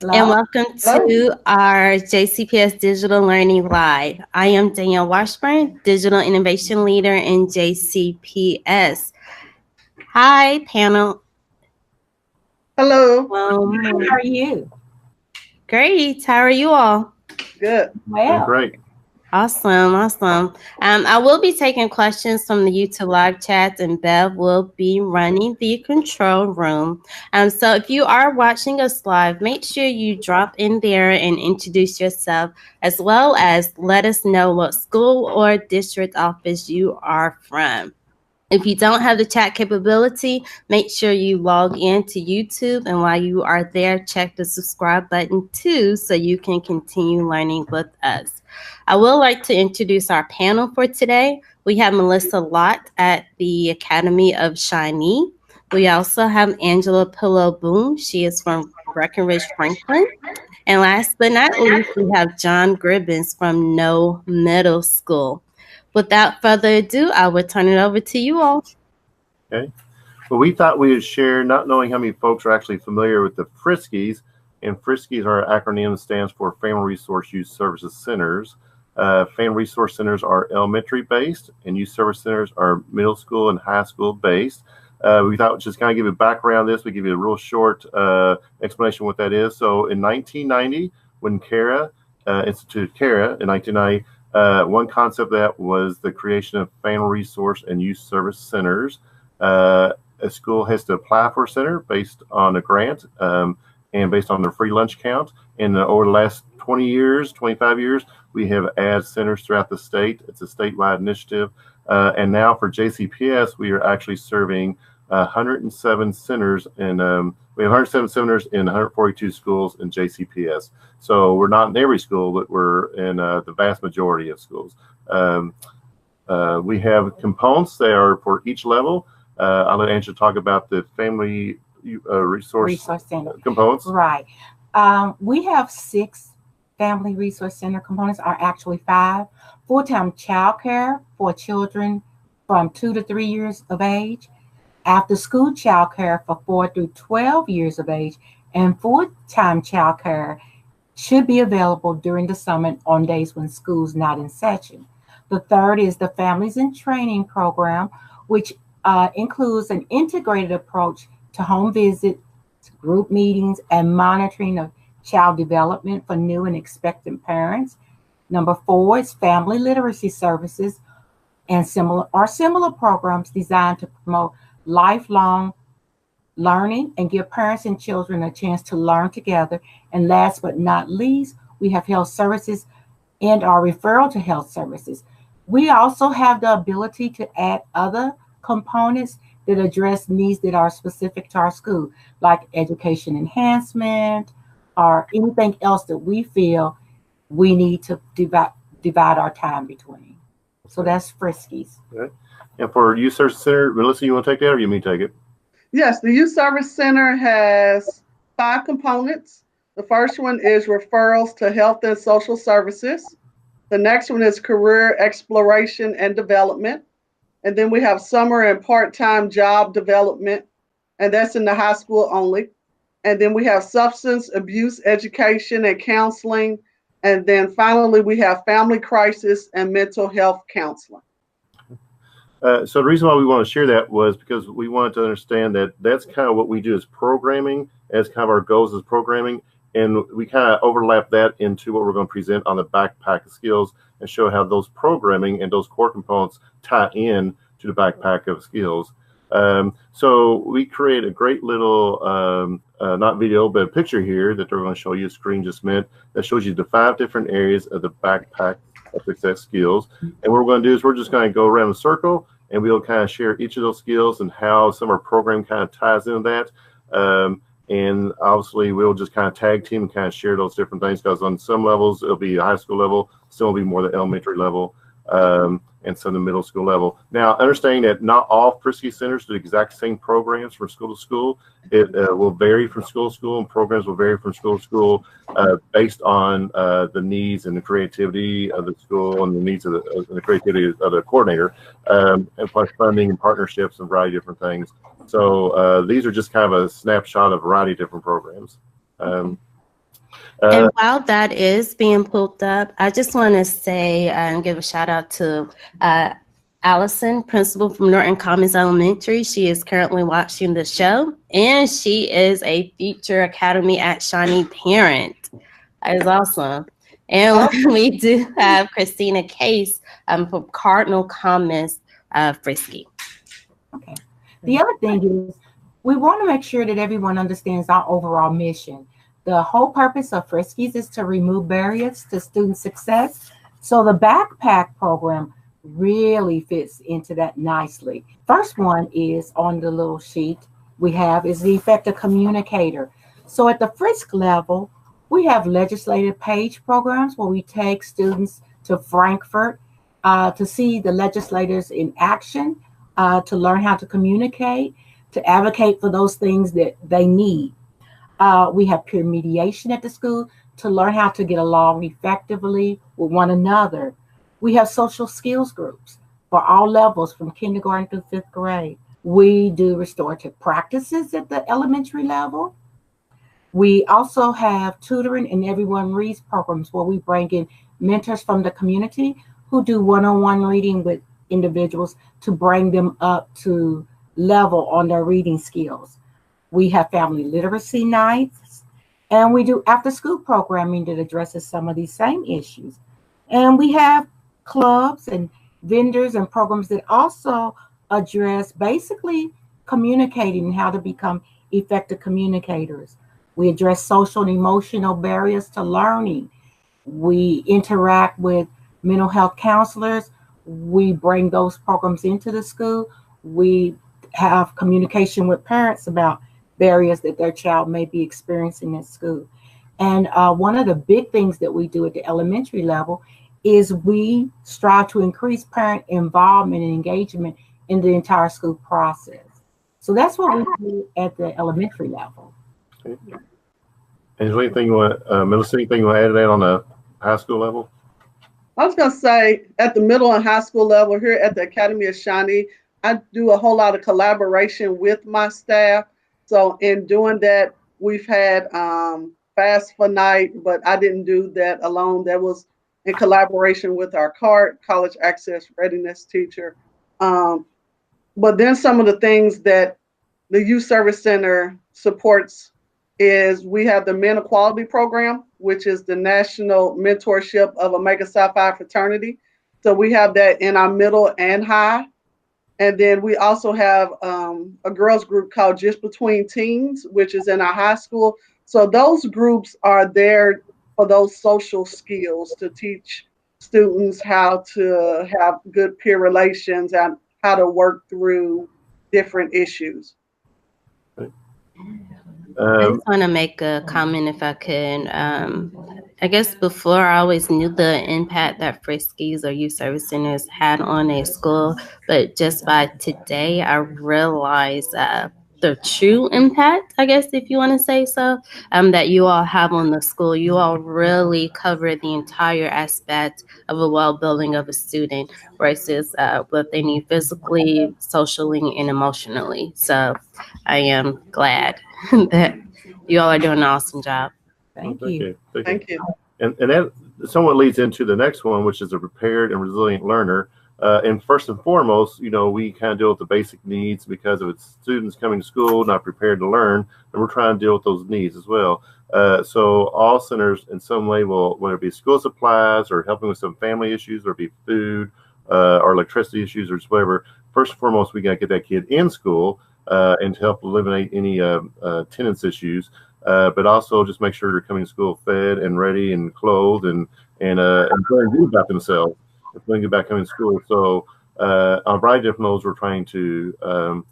And Hello. welcome to our JCPS Digital Learning Live. I am Danielle Washburn, Digital Innovation Leader in JCPS. Hi, panel. Hello. How are you? Great. How are you all? Good. Well, Great. Awesome. I will be taking questions from the YouTube live chat, and Bev will be running the control room. So if you are watching us live, make sure you drop in there and introduce yourself, as well as let us know what school or district office you are from. If you don't have the chat capability, make sure you log in to YouTube. And while you are there, check the subscribe button too, so you can continue learning with us. I would like to introduce our panel for today. We have Melissa Lott at the Academy of Shawnee. We also have Angela Pillow Boom. She is from Breckenridge, Franklin. And last but not least, we have John Gribbins from No Middle School. Without further ado, I will turn it over to you all. Okay. Well, we thought we would share, not knowing how many folks are actually familiar with the FRYSCs, and FRYSCs, our acronym, stands for Family Resource Youth Services Centers. Family Resource Centers are elementary based, and Youth Service Centers are middle school and high school based. We thought we'd just kind of give you a background on this. We give you a real short explanation of what that is. So in 1990, when CARA instituted CARA in 1990, one concept of that was the creation of family resource and youth service centers. A school has to apply for a center based on a grant and based on their free lunch count. And over the last 20 years, 25 years, we have added centers throughout the state. It's a statewide initiative. And now for JCPS, we are actually serving 107 centers, and we have 107 centers in 142 schools in JCPS. So we're not in every school, but we're in the vast majority of schools. We have components that are for each level. I'll let Angela talk about the family resource center components. Right. We have 6 family resource center components, are actually 5. Full-time child care for children from 2 to 3 years of age, after school child care for 4 through 12 years of age, and full-time child care should be available during the summer on days when school's not in session. The third is the Families in Training program, which includes an integrated approach to home visits, group meetings, and monitoring of child development for new and expectant parents. Number 4 is family literacy services and similar programs designed to promote lifelong learning and give parents and children a chance to learn together. And last but not least, we have health services and our referral to health services. We also have the ability to add other components that address needs that are specific to our school, like education enhancement or anything else that we feel we need to divide our time between. So that's FRYSCs. Okay. And for Youth Service Center, Melissa, you want to take that, or you want me to take it? Yes, the Youth Service Center has 5 components. The first one is referrals to health and social services. The next one is career exploration and development. And then we have summer and part-time job development, and that's in the high school only. And then we have substance abuse education and counseling. And then finally, we have family crisis and mental health counseling. So the reason why we want to share that was because we wanted to understand that that's kind of what we do as programming, as kind of our goals as programming. And we kind of overlap that into what we're going to present on the backpack of skills and show how those programming and those core components tie in to the backpack of skills. So we create a great little, not video, but a picture here that they're going to show you, a screen just meant, that shows you the 5 different areas of the backpack of success skills. And what we're going to do is we're just going to go around the circle, and we'll kind of share each of those skills and how some of our program kind of ties into that. And obviously, we'll just kind of tag team and kind of share those different things, because on some levels, it'll be a high school level, some will be more the elementary level, and some the middle school level. Now, understanding that not all FRYSC centers do the exact same programs from school to school. It will vary from school to school, and programs will vary from school to school based on the needs and the creativity of the school and the needs of the creativity of the coordinator, and plus funding and partnerships and a variety of different things. So these are just kind of a snapshot of a variety of different programs. And while that is being pulled up, I just want to say and give a shout out to Allison, principal from Norton Commons Elementary. She is currently watching the show, and she is a future Academy at Shawnee parent. That is awesome. And we do have Christina Case from Cardinal Commons FRYSC. Okay. The other thing is we want to make sure that everyone understands our overall mission. The whole purpose of FRYSC is to remove barriers to student success. So the backpack program really fits into that nicely. First one is on the little sheet we have is the effective communicator. So at the FRYSC level, we have legislative page programs where we take students to Frankfurt to see the legislators in action, to learn how to communicate, to advocate for those things that they need. We have peer mediation at the school to learn how to get along effectively with one another. We have social skills groups for all levels from kindergarten through 5th grade. We do restorative practices at the elementary level. We also have tutoring and Everyone Reads programs where we bring in mentors from the community who do one-on-one reading with individuals to bring them up to level on their reading skills. We have family literacy nights, and we do after-school programming that addresses some of these same issues. And we have clubs and vendors and programs that also address basically communicating and how to become effective communicators. We address social and emotional barriers to learning. We interact with mental health counselors. We bring those programs into the school. We have communication with parents about barriers that their child may be experiencing at school. And one of the big things that we do at the elementary level is we strive to increase parent involvement and engagement in the entire school process. So that's what we do at the elementary level. Okay. And is there anything you want, Melissa, anything you want to add to that on the high school level? I was going to say at the middle and high school level here at the Academy of Shawnee, I do a whole lot of collaboration with my staff. So in doing that, we've had Fast for Night, but I didn't do that alone. That was in collaboration with our college access readiness teacher. But then some of the things that the Youth Service Center supports is we have the Men Equality Program, which is the national mentorship of Omega Psi Phi fraternity. So we have that in our middle and high. And then we also have a girls group called Just Between Teens, which is in our high school. So those groups are there for those social skills to teach students how to have good peer relations and how to work through different issues. I just want to make a comment if I could. I guess before I always knew the impact that FRYSCs or youth service centers had on a school, but just by today, I realized the true impact, I guess, if you want to say so, that you all have on the school. You all really cover the entire aspect of a well-being of a student versus what they need physically, socially, and emotionally. So I am glad that you all are doing an awesome job. Thank you. Thank you. And that somewhat leads into the next one, which is a prepared and resilient learner. And first and foremost, we kind of deal with the basic needs because of its students coming to school not prepared to learn, and we're trying to deal with those needs as well. So all centers in some way will, whether it be school supplies or helping with some family issues, or it be food or electricity issues or just whatever. First and foremost, we got to get that kid in school and to help eliminate any attendance issues. But also just make sure they're coming to school fed and ready and clothed and feeling good about themselves. Feeling good about coming to school. So on a variety of different levels, we're trying to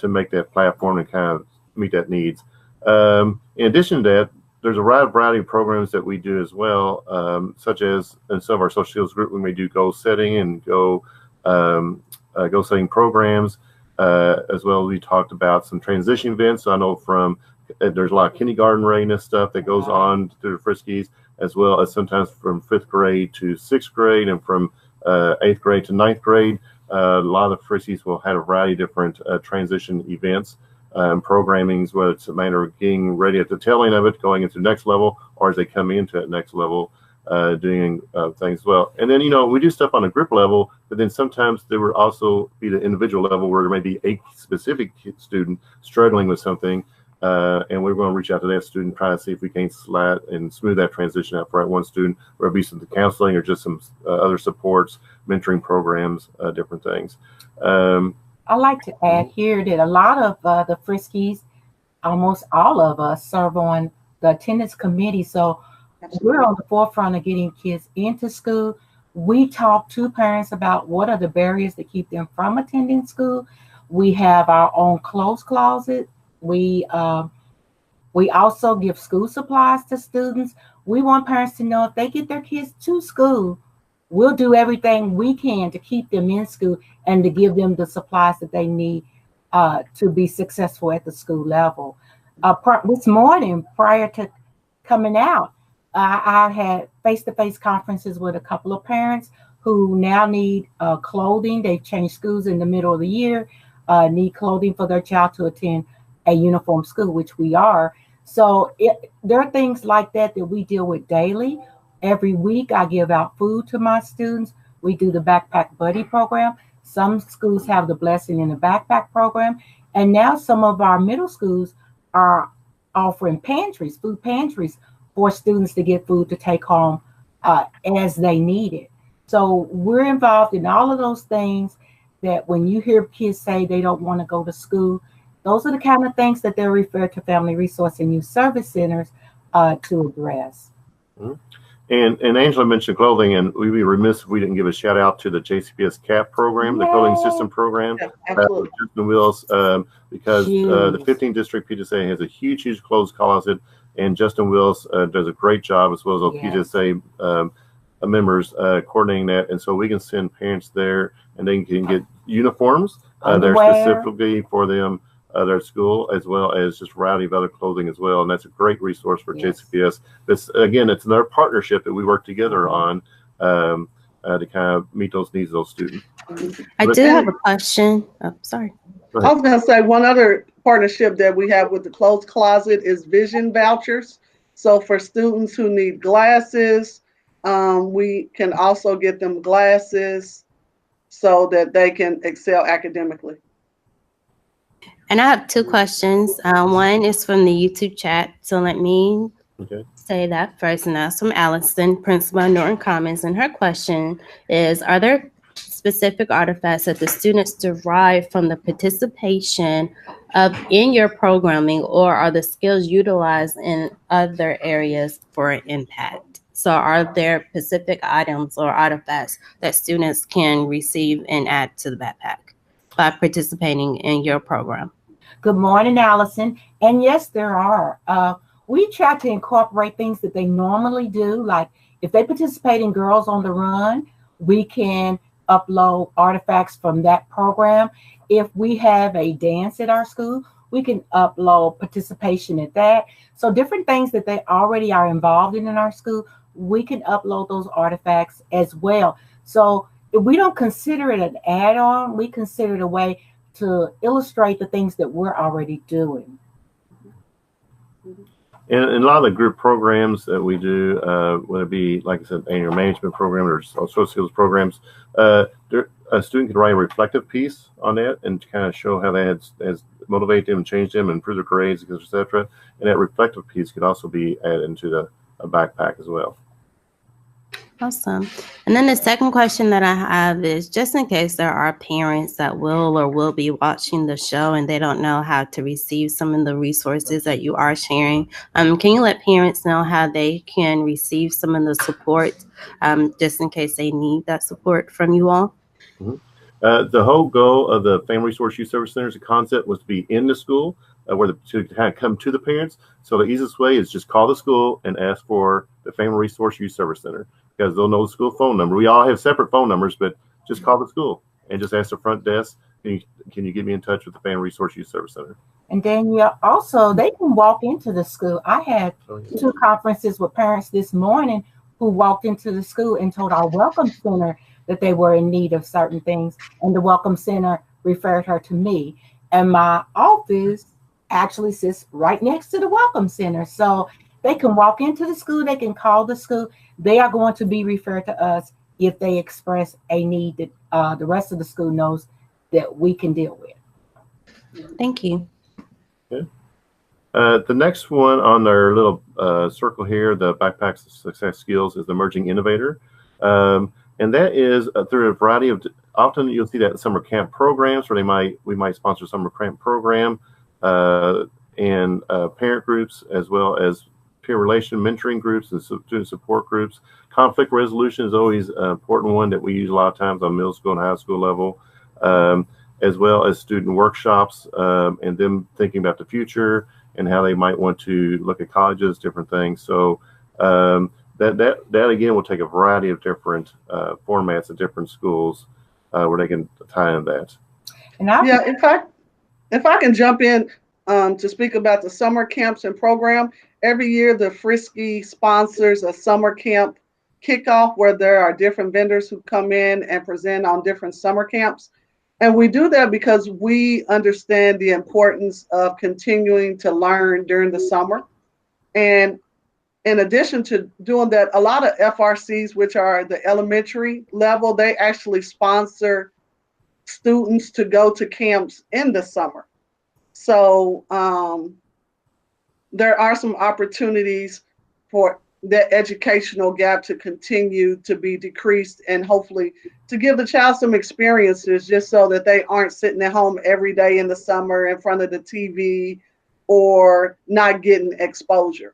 make that platform and kind of meet that needs. In addition to that, there's a variety of programs that we do as well, such as in some of our social skills group when we do goal setting and goal setting programs, as well as we talked about some transition events. So I know there's a lot of kindergarten readiness stuff that goes on through the FRYSCs, as well as sometimes from 5th grade to 6th grade and from 8th grade to 9th grade. A lot of the FRYSCs will have a variety of different transition events. programmings, whether it's a matter of getting ready at the tail end of it, going into the next level, or as they come into that next level, doing things well. And then, we do stuff on a group level, but then sometimes there will also be the individual level where there may be a specific student struggling with something. And we're going to reach out to that student, try to see if we can smooth that transition out for that one student, whether it be some counseling or just some other supports, mentoring programs, different things. I'd like to add here that a lot of the FRYSCs, almost all of us, serve on the attendance committee. So we're on the forefront of getting kids into school. We talk to parents about what are the barriers that keep them from attending school. We have our own clothes closet. We also give school supplies to students. We want parents to know if they get their kids to school, we'll do everything we can to keep them in school and to give them the supplies that they need to be successful at the school level. This morning, prior to coming out, I had face-to-face conferences with a couple of parents who now need clothing. They've changed schools in the middle of the year, need clothing for their child to attend a uniform school, which we are. So there are things like that we deal with daily. Every week I give out food to my students. We do the Backpack Buddy program. Some schools have the Blessing in the Backpack program. And now some of our middle schools are offering pantries, food pantries, for students to get food to take home as they need it. So we're involved in all of those things that when you hear kids say they don't want to go to school, those are the kind of things that they're referred to Family Resource and Youth Service Centers to address. Mm-hmm. And Angela mentioned clothing, and we'd be remiss if we didn't give a shout out to the JCPS CAP program, the clothing system program, with Justin Wills, because the 15th District PTSA has a huge clothes closet, and Justin Wills does a great job, as well as the PTSA members coordinating that. And so we can send parents there, and they can get uniforms that are specifically for them. Their school, as well as just a variety of other clothing as well. And that's a great resource for JCPS. It's another partnership that we work together on to kind of meet those needs of those students. I do have a question. Oh, sorry. I was going to say one other partnership that we have with the Clothes Closet is vision vouchers. So for students who need glasses, we can also get them glasses so that they can excel academically. And I have two questions. One is from the YouTube chat. So let me say that first. And that's from Allison, principal at Norton Commons. And her question is, are there specific artifacts that the students derive from the participation in your programming, or are the skills utilized in other areas for an impact? So are there specific items or artifacts that students can receive and add to the backpack by participating in your program? Good morning, Allison. And yes, there are. We try to incorporate things that they normally do. Like if they participate in Girls on the Run, we can upload artifacts from that program. If we have a dance at our school, we can upload participation at that. So different things that they already are involved in our school, we can upload those artifacts as well. So we don't consider it an add-on. We consider it a way to illustrate the things that we're already doing. And a lot of the group programs that we do, whether it be, like I said, annual management program or social skills programs, a student can write a reflective piece on that and kind of show how that has motivated them and changed them and improved their grades, et cetera. And that reflective piece could also be added into a backpack as well. Awesome. And then the second question that I have is, just in case there are parents that will be watching the show and they don't know how to receive some of the resources that you are sharing, can you let parents know how they can receive some of the support, just in case they need that support from you all? Mm-hmm. The whole goal of the Family Resource Youth Service Centers, the concept was to be in the school, to kind of come to the parents. So the easiest way is just call the school and ask for the Family Resource Youth Service Center, because they'll know the school phone number. We all have separate phone numbers, but just call the school and just ask the front desk, can you get me in touch with the Family Resource Youth Service Center? And then also they can walk into the school. I had 2 conferences with parents this morning who walked into the school and told our Welcome Center that they were in need of certain things. And the Welcome Center referred her to me. And my office actually sits right next to the Welcome Center. So they can walk into the school, they can call the school. They are going to be referred to us if they express a need that the rest of the school knows that we can deal with. Thank you. Okay. The next one on our little circle here, the Backpack Success Skills, is the Emerging Innovator. And that is through a variety of, often you'll see that in summer camp programs where we might sponsor a summer camp program and parent groups, as well as peer relation mentoring groups and student support groups. Conflict resolution is always an important one that we use a lot of times on middle school and high school level, as well as student workshops and them thinking about the future and how they might want to look at colleges, different things. So that again will take a variety of different formats at different schools where they can tie in that. And yeah, if I can jump in to speak about the summer camps and program, every year the FRYSC sponsors a summer camp kickoff where there are different vendors who come in and present on different summer camps. And we do that because we understand the importance of continuing to learn during the summer. And in addition to doing that, a lot of FRCs, which are the elementary level, they actually sponsor students to go to camps in the summer. So there are some opportunities for that educational gap to continue to be decreased, and hopefully to give the child some experiences just so that they aren't sitting at home every day in the summer in front of the TV or not getting exposure.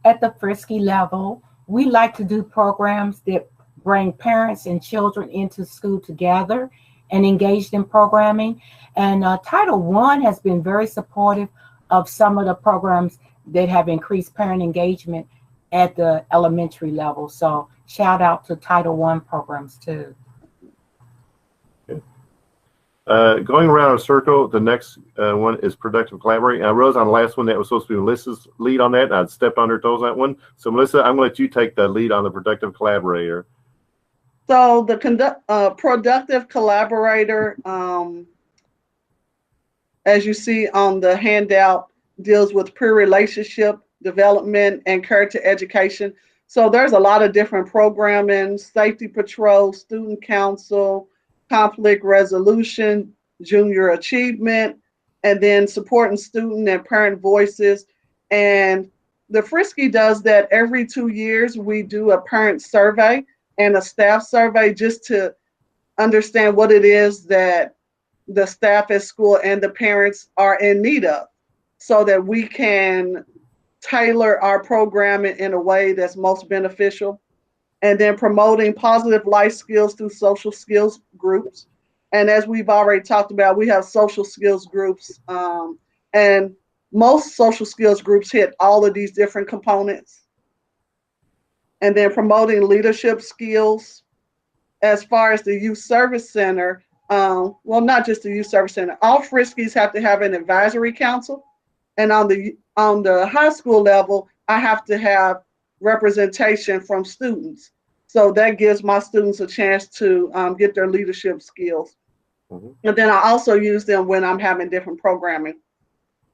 At the FRYSC level, we like to do programs that bring parents and children into school together and engaged in programming. And Title I has been very supportive of some of the programs that have increased parent engagement at the elementary level. So shout out to Title I programs too. Okay. Going around a circle, the next one is productive collaborating. I Rose, on the last one, that was supposed to be Melissa's lead on that, and I'd stepped on her toes on that one. So Melissa, I'm going to let you take the lead on the productive collaborator. So the productive collaborator, as you see on the handout, deals with peer relationship development and character education. So there's a lot of different programming: safety patrol, student council, conflict resolution, junior achievement, and then supporting student and parent voices. And the FRYSC does that every 2 years. We do a parent survey and a staff survey just to understand what it is that the staff at school and the parents are in need of, so that we can tailor our programming in a way that's most beneficial. And then promoting positive life skills through social skills groups. And as we've already talked about, we have social skills groups, and most social skills groups hit all of these different components. And then promoting leadership skills. As far as the Youth Service Center, well, not just the Youth Service Center, all FRYSCs have to have an advisory council. And on the high school level, I have to have representation from students. So that gives my students a chance to get their leadership skills. Mm-hmm. And then I also use them when I'm having different programming.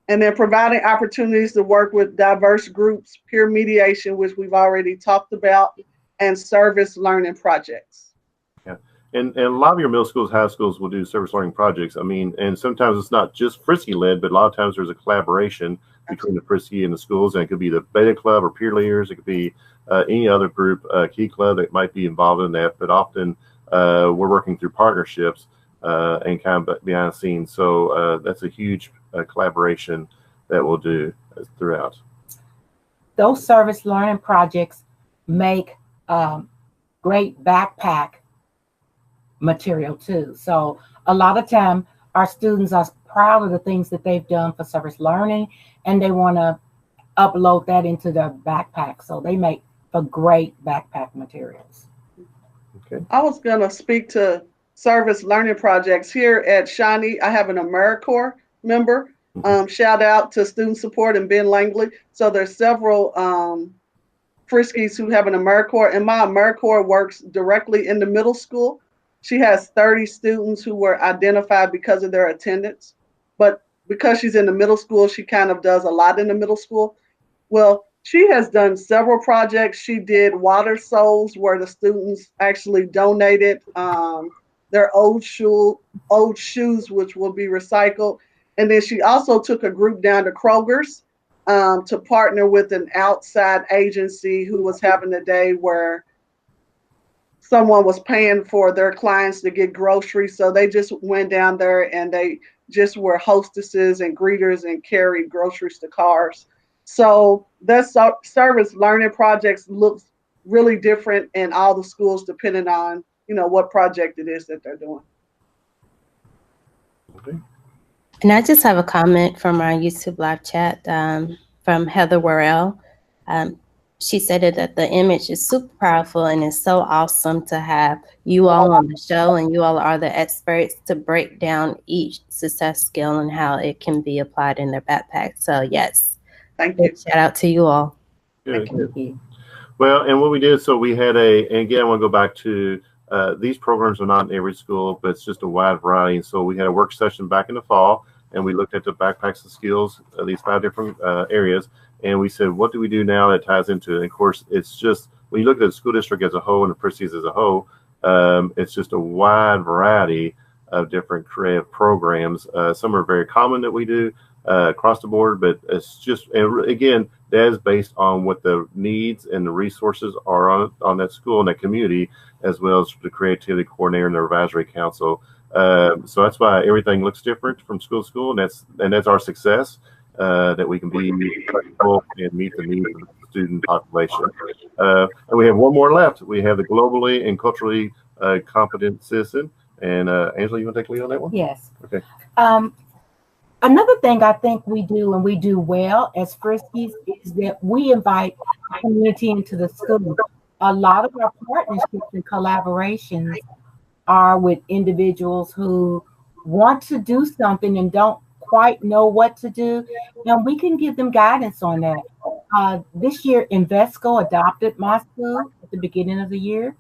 And then providing opportunities to work with diverse groups, peer mediation, which we've already talked about, and service learning projects. Yeah. And a lot of your middle schools, high schools will do service learning projects. I mean, and sometimes it's not just FRYSC led, but a lot of times there's a collaboration between the FRYSC and the schools, and it could be the Beta Club or peer leaders. It could be any other group, Key Club that might be involved in that. But often we're working through partnerships and kind of behind the scenes. So that's a huge collaboration that we'll do throughout. Those service learning projects make great backpack material too. So a lot of time our students are proud of the things that they've done for service learning, and they want to upload that into their backpack. So they make for great backpack materials. Okay. I was going to speak to service learning projects here at Shawnee. I have an AmeriCorps member. Shout out to student support and Ben Langley. So there's several FRYSCs who have an AmeriCorps, and my AmeriCorps works directly in the middle school. She has 30 students who were identified because of their attendance. But because she's in the middle school, she kind of does a lot in the middle school. Well, she has done several projects. She did water souls where the students actually donated their old shoes, which will be recycled. And then she also took a group down to Kroger's to partner with an outside agency who was having a day where someone was paying for their clients to get groceries. So they just went down there and they just were hostesses and greeters and carried groceries to cars. So that service learning projects looks really different in all the schools depending on, what project it is that they're doing. Okay. And I just have a comment from our YouTube live chat from Heather Worrell. She said that the image is super powerful and it's so awesome to have you all on the show, and you all are the experts to break down each success skill and how it can be applied in their backpack. So yes, thank you. Shout out to you all. Good. Thank you. Well, and what we did, so we had and again, I want to go back to these programs are not in every school, but it's just a wide variety. And so we had a work session back in the fall, and we looked at the backpacks and skills, these 5 different areas. And we said, what do we do now that ties into it? And of course, it's just, when you look at the school district as a whole and the FRYSCs as a whole, it's just a wide variety of different creative programs. Some are very common that we do across the board, but it's just, and again, that is based on what the needs and the resources are on that school and that community, as well as the creativity coordinator and the advisory council. So that's why everything looks different from school to school, and that's our success, that we can be flexible and meet the needs of the student population. And we have one more left. We have the globally and culturally competent citizen. And Angela, you want to take the lead on that one? Yes. Okay. Another thing I think we do, and we do well as FRYSCs, is that we invite community into the school. A lot of our partnerships and collaborations are with individuals who want to do something and don't quite know what to do, and we can give them guidance on that. This year, Invesco adopted my school at the beginning of the year.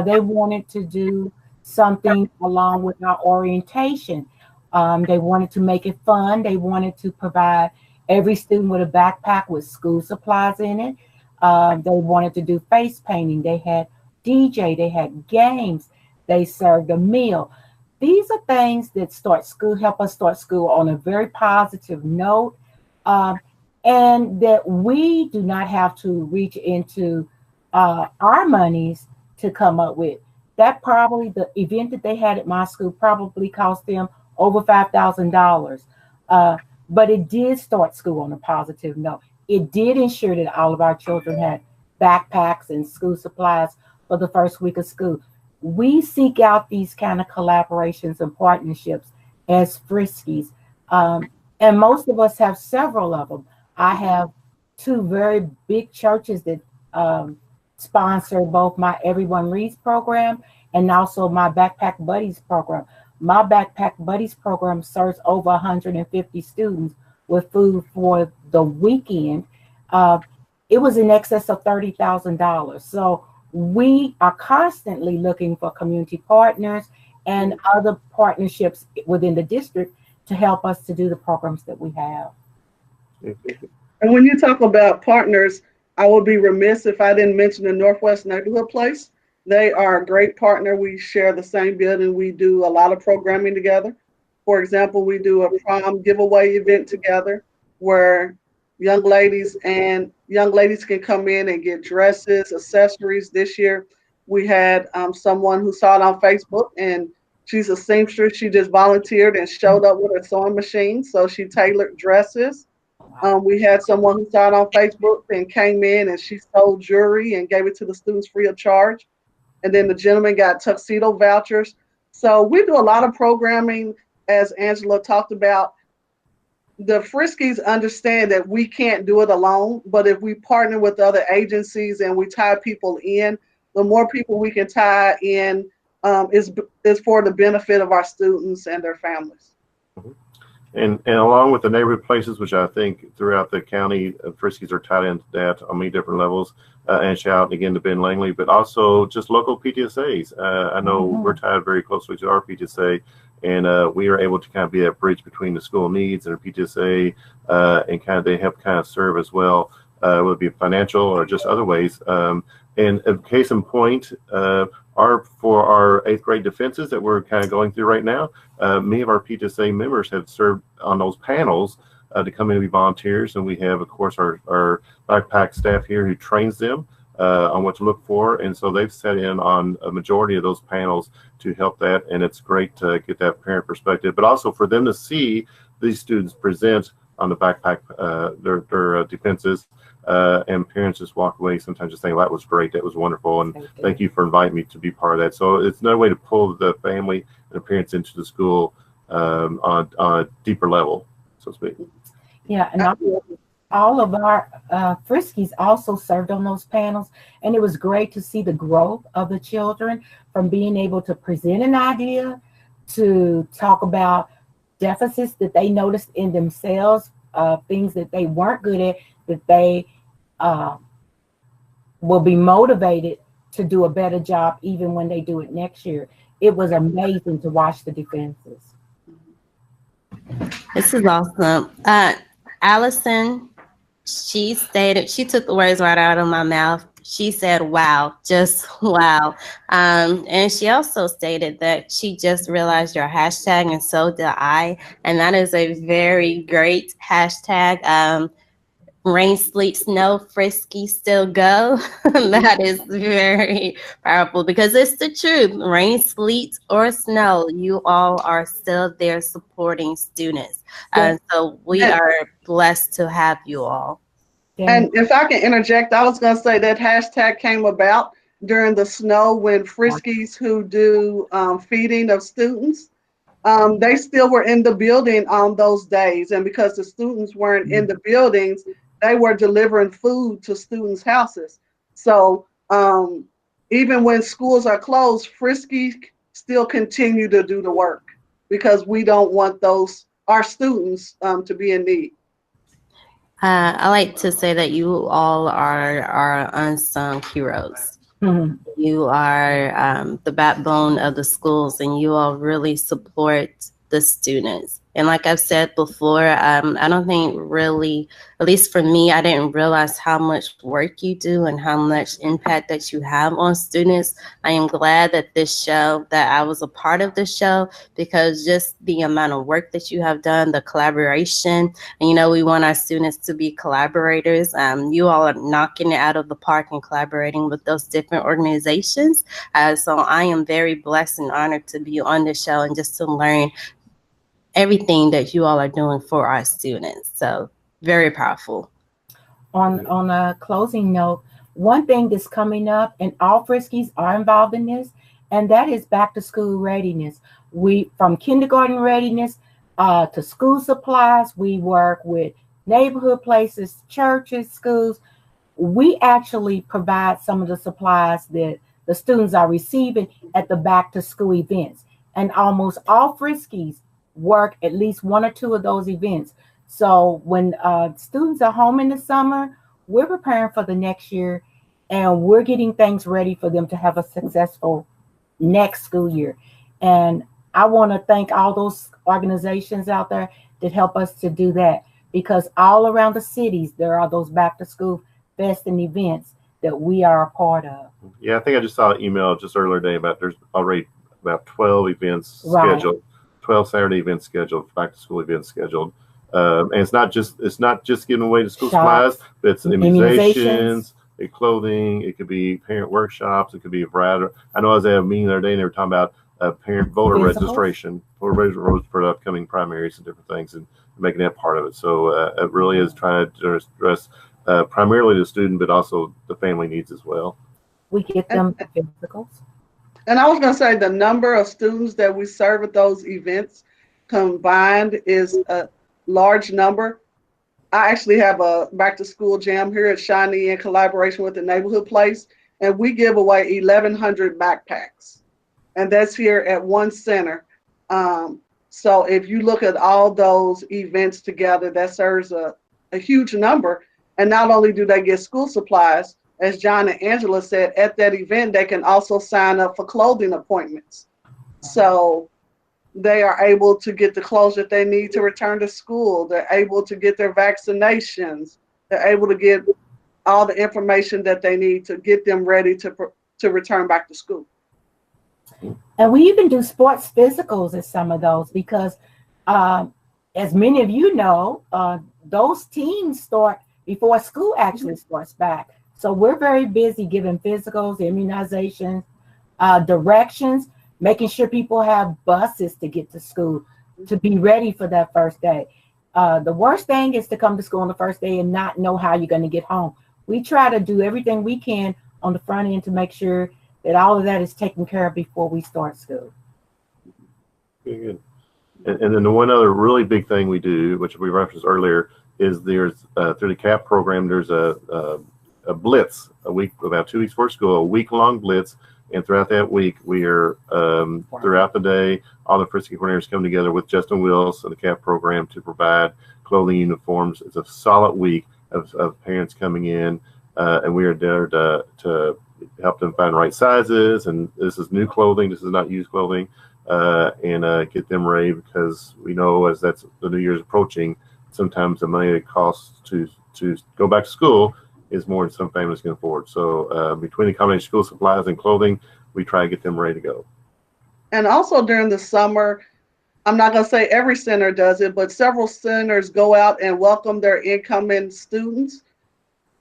They wanted to do something along with our orientation. They wanted to make it fun. They wanted to provide every student with a backpack with school supplies in it. They wanted to do face painting. They had DJ. They had games. They served a meal. These are things that help us start school on a very positive note, and that we do not have to reach into our monies to come up with. That probably, the event that they had at my school probably cost them over $5,000. But it did start school on a positive note. It did ensure that all of our children had backpacks and school supplies for the first week of school. We seek out these kind of collaborations and partnerships as FRYSCs. And most of us have several of them. I have 2 very big churches that sponsor both my Everyone Reads program and also my Backpack Buddies program. My Backpack Buddies program serves over 150 students with food for the weekend. It was in excess of $30,000. So we are constantly looking for community partners and other partnerships within the district to help us to do the programs that we have. And when you talk about partners, I would be remiss if I didn't mention the Northwest Neighborhood Place. They are a great partner. We share the same building. We do a lot of programming together. For example, we do a prom giveaway event together where young ladies can come in and get dresses, accessories. This year, we had someone who saw it on Facebook, and she's a seamstress. She just volunteered and showed up with a sewing machine, so she tailored dresses. We had someone who saw it on Facebook and came in and she sold jewelry and gave it to the students free of charge. And then the gentleman got tuxedo vouchers. So we do a lot of programming, as Angela talked about. The FRYSCs understand that we can't do it alone, but if we partner with other agencies and we tie people in, the more people we can tie in is for the benefit of our students and their families. And along with the neighborhood places, which I think throughout the county, Friskies are tied into that on many different levels. And shout out again to Ben Langley, but also just local PTSAs. I know we're tied very closely to our PTSA, and we are able to kind of be that bridge between the school needs and our PTSA, and kind of they help kind of serve as well, whether it be financial or just other ways. And a case in point, for our 8th grade defenses that we're kind of going through right now, many of our PTSA members have served on those panels to come in and be volunteers. And we have, of course, our backpack staff here who trains them on what to look for. And so they've set in on a majority of those panels to help that. And it's great to get that parent perspective, but also for them to see these students present on the backpack, their defenses. And parents just walk away sometimes just saying, well, that was great, that was wonderful, and thank you for inviting me to be part of that. So it's another way to pull the family and the parents into the school on a deeper level, so to speak. Yeah, and all of our Friskies also served on those panels, and it was great to see the growth of the children from being able to present an idea to talk about deficits that they noticed in themselves, things that they weren't good at, that they will be motivated to do a better job even when they do it next year. It was amazing to watch the defenses. This is awesome. Allison, she took the words right out of my mouth. She said, wow, just wow. And she also stated that she just realized your hashtag, and so did I. And that is a very great hashtag. Rain, sleet, snow, Frisky still go. That is very powerful because it's the truth. Rain, sleet, or snow, you all are still there supporting students. So we are blessed to have you all. And if I can interject, I was going to say that hashtag came about during the snow when Friskies who do feeding of students, they still were in the building on those days. And because the students weren't in the buildings, they were delivering food to students' houses. So even when schools are closed, Friskies still continue to do the work because we don't want our students to be in need. I like to say that you all are our unsung heroes. Mm-hmm. You are the backbone of the schools, and you all really support the students. And like I've said before, I don't think really, at least for me, I didn't realize how much work you do and how much impact that you have on students. I am glad that I was a part of this show, because just the amount of work that you have done, the collaboration, and we want our students to be collaborators. You all are knocking it out of the park and collaborating with those different organizations. So I am very blessed and honored to be on the show and just to learn everything that you all are doing for our students. So very powerful. On a closing note, one thing that's coming up, and all Friskies are involved in this, and that is back to school readiness. From kindergarten readiness to school supplies, we work with neighborhood places, churches, schools. We actually provide some of the supplies that the students are receiving at the back to school events. And almost all Friskies work at least one or two of those events. So when students are home in the summer, we're preparing for the next year, and we're getting things ready for them to have a successful next school year. And I want to thank all those organizations out there that help us to do that, because all around the cities, there are those back to school fest and events that we are a part of. Yeah, I think I just saw an email just earlier today about there's already about 12 events scheduled. 12 Saturday events scheduled, back to school events scheduled, and it's not just giving away the school supplies, but it's immunizations, clothing. It could be parent workshops. It could be a variety. I know I was at a meeting the other day, and they were talking about parent voter registration for the upcoming primaries and different things, and making that part of it. So it really is trying to address primarily the student, but also the family needs as well. We get them physicals. And I was going to say the number of students that we serve at those events combined is a large number. I actually have a back to school jam here at Shawnee in collaboration with the neighborhood place, and we give away 1,100 backpacks. And that's here at one center. So if you look at all those events together, that serves a huge number. And not only do they get school supplies, as John and Angela said, at that event, they can also sign up for clothing appointments. So they are able to get the clothes that they need to return to school. They're able to get their vaccinations. They're able to get all the information that they need to get them ready to return back to school. And we even do sports physicals at some of those because, as many of you know, those teams start before school actually starts back. So we're very busy giving physicals, immunizations, directions, making sure people have buses to get to school to be ready for that first day. The worst thing is to come to school on the first day and not know how you're going to get home. We try to do everything we can on the front end to make sure that all of that is taken care of before we start school. Good. And then the one other really big thing we do, which we referenced earlier, is there's through the CAP program, there's a blitz a week, about 2 weeks before school, a week-long blitz. And throughout that week, we are throughout the day, all the FRYSC coordinators come together with Justin Wills and the CAP program to provide clothing uniforms. It's a solid week of parents coming in, and we are there to help them find right sizes. And this is new clothing. This is not used clothing, and get them ready, because we know as that's the New Year's approaching, sometimes the money it costs to go back to school is more than some families can afford. So between the combination of school supplies and clothing, we try to get them ready to go. And also during the summer, I'm not going to say every center does it, but several centers go out and welcome their incoming students.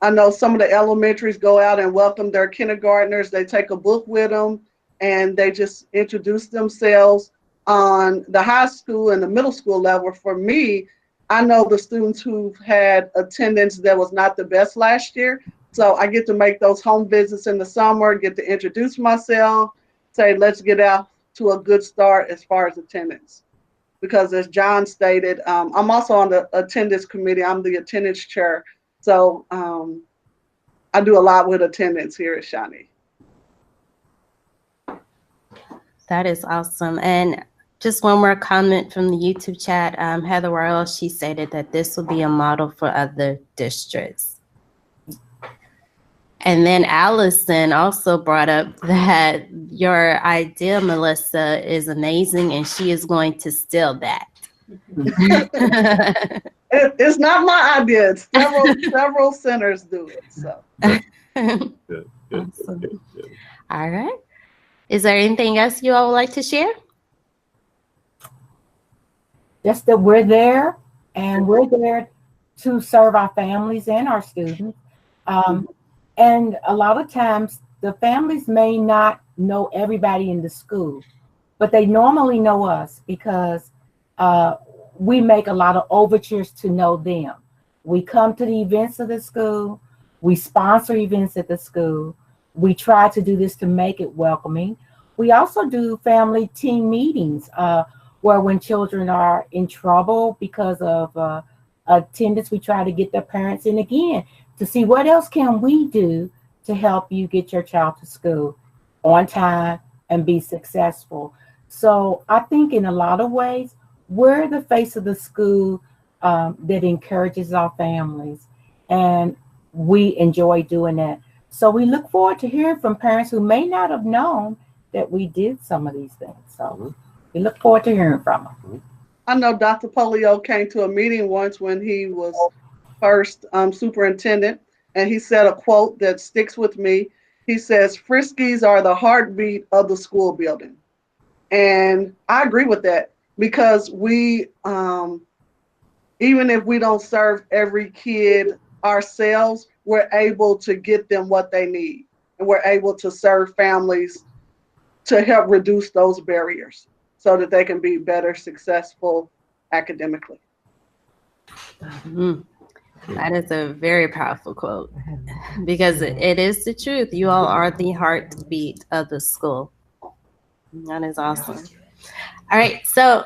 I know some of the elementaries go out and welcome their kindergartners. They take a book with them and they just introduce themselves. On the high school and the middle school level, for me, I know the students who've had attendance that was not the best last year. So I get to make those home visits in the summer, get to introduce myself, say, let's get out to a good start as far as attendance. Because as John stated, I'm also on the attendance committee. I'm the attendance chair. So I do a lot with attendance here at Shawnee. That is awesome. And just one more comment from the YouTube chat. Heather Royal, she stated that this will be a model for other districts. And then Allison also brought up that your idea, Melissa, is amazing, and she is going to steal that. It's not my idea. It's several centers do it. So. Good. Awesome. All right. Is there anything else you all would like to share? Just that we're there, and we're there to serve our families and our students. And a lot of times the families may not know everybody in the school, but they normally know us because we make a lot of overtures to know them. We come to the events of the school. We sponsor events at the school. We try to do this to make it welcoming. We also do family team meetings where when children are in trouble because of attendance, we try to get their parents in again to see what else can we do to help you get your child to school on time and be successful. So I think in a lot of ways, we're the face of the school that encourages our families, and we enjoy doing that. So we look forward to hearing from parents who may not have known that we did some of these things. So we look forward to hearing from them. I know Dr. Polio came to a meeting once when he was first superintendent, and he said a quote that sticks with me. He says, "FRYSCs are the heartbeat of the school building." And I agree with that, because we, even if we don't serve every kid ourselves, we're able to get them what they need, and we're able to serve families to help reduce those barriers so that they can be better successful academically. That is a very powerful quote, because it is the truth. You all are the heartbeat of the school. That is awesome. All right, so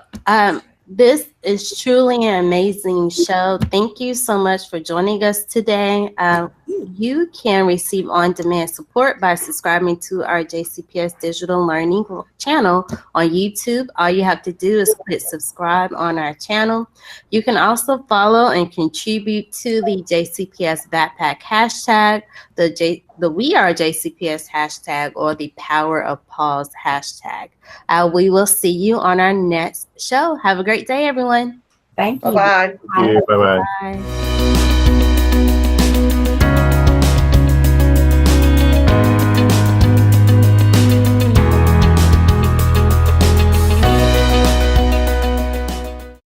this is truly an amazing show. Thank you so much for joining us today. you can receive on-demand support by subscribing to our JCPS Digital Learning channel on YouTube. All you have to do is click subscribe on our channel. You can also follow and contribute to the JCPS Backpack hashtag, the We Are JCPS hashtag, or the Power of Pause hashtag. We will see you on our next show. Have a great day, everyone. Thank you. Bye-bye. Thank you. Bye-bye. Bye.